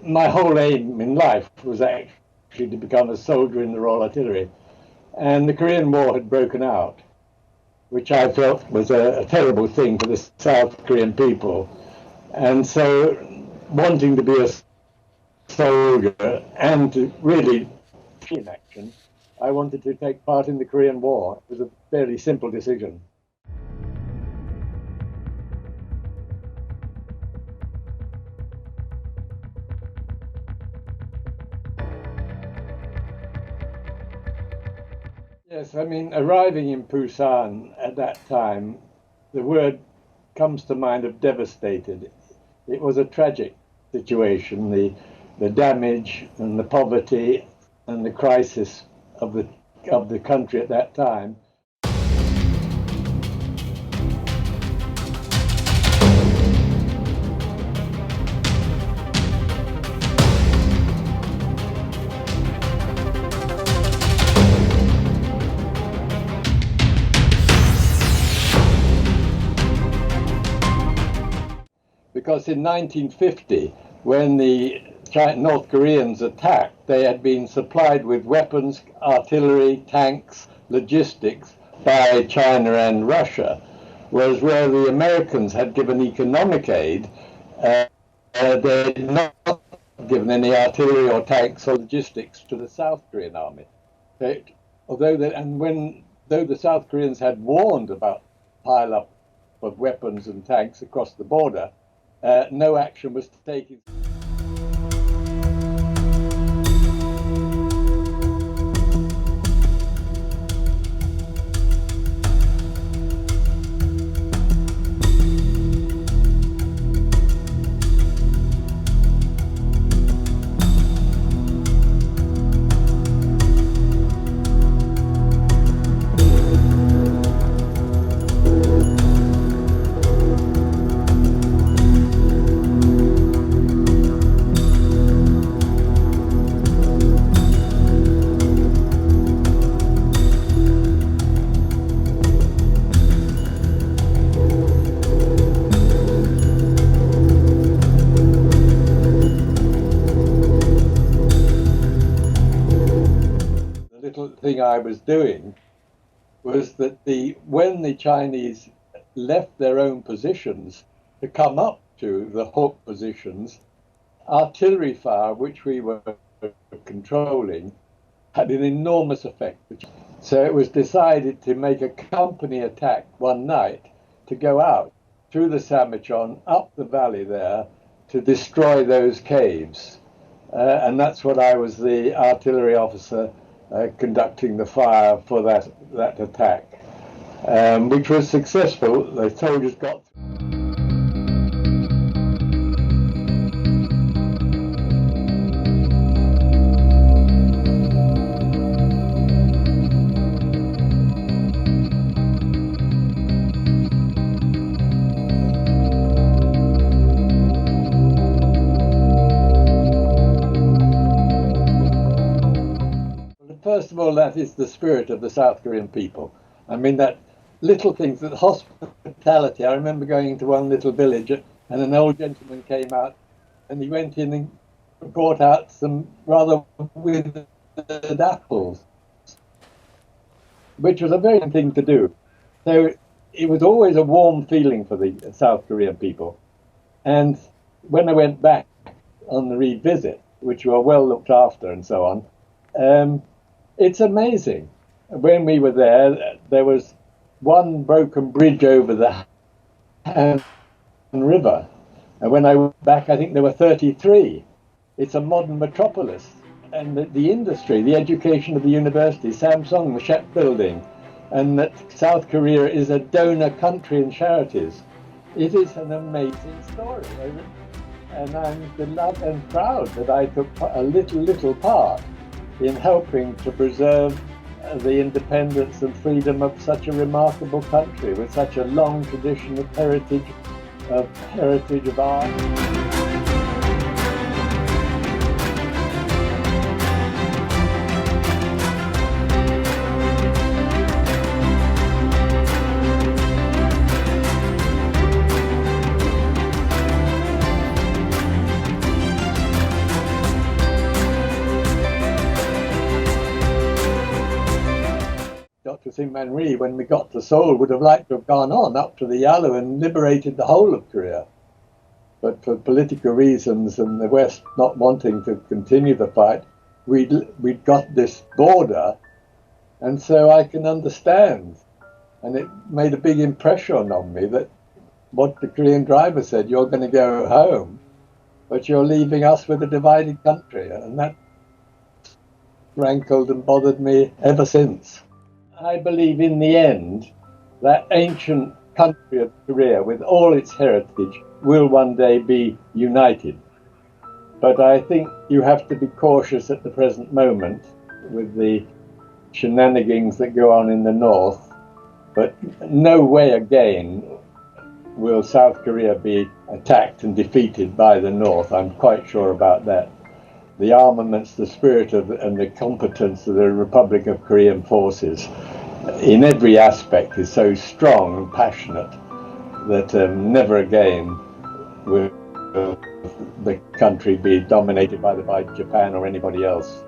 My whole aim in life was actually to become a soldier in the Royal Artillery, and the Korean War had broken out, which I felt was a terrible thing for the South Korean people. And so, wanting to be a soldier and to really be in action, I wanted to take part in the Korean War. It was a fairly simple decision. Yes, I mean, arriving in Busan at that time, the word comes to mind of devastated. It was a tragic situation, the damage and the poverty and the crisis of the country at that time. Because in 1950, when the North Koreans attacked, they had been supplied with weapons, artillery, tanks, logistics by China and Russia, whereas where the Americans had given economic aid, they had not given any artillery or tanks or logistics to the South Korean army. Though the South Koreans had warned about pile-up of weapons and tanks across the border, no action was taken. Thing I was doing was that when the Chinese left their own positions to come up to the hook positions, artillery fire, which we were controlling, had an enormous effect. So it was decided to make a company attack one night to go out through the Samichon, up the valley there, to destroy those caves. And that's what I was the artillery officer conducting the fire for that attack, which was successful. The soldiers got First of all, that is the spirit of the South Korean people. I mean, that little things, that hospitality. I remember going into one little village and an old gentleman came out and he went in and brought out some rather withered apples, which was a very good thing to do. So it was always a warm feeling for the South Korean people. And when I went back on the revisit, which were well looked after and so on, it's amazing. When we were there, there was one broken bridge over the Han River. And when I went back, I think there were 33. It's a modern metropolis. And the industry, the education of the university, Samsung, the shipbuilding, and that South Korea is a donor country in charities. It is an amazing story. And I'm delighted and proud that I took a little part in helping to preserve the independence and freedom of such a remarkable country with such a long tradition of heritage of art. Sinmanri, when we got to Seoul, would have liked to have gone on up to the Yalu and liberated the whole of Korea. But for political reasons and the West not wanting to continue the fight, we'd got this border, and so I can understand. And it made a big impression on me that what the Korean driver said, you're going to go home, but you're leaving us with a divided country. And that rankled and bothered me ever since. I believe in the end, that ancient country of Korea, with all its heritage, will one day be united. But I think you have to be cautious at the present moment with the shenanigans that go on in the north. But no way again will South Korea be attacked and defeated by the north. I'm quite sure about that. The armaments, the spirit and the competence of the Republic of Korean forces in every aspect is so strong and passionate that never again will the country be dominated by Japan or anybody else.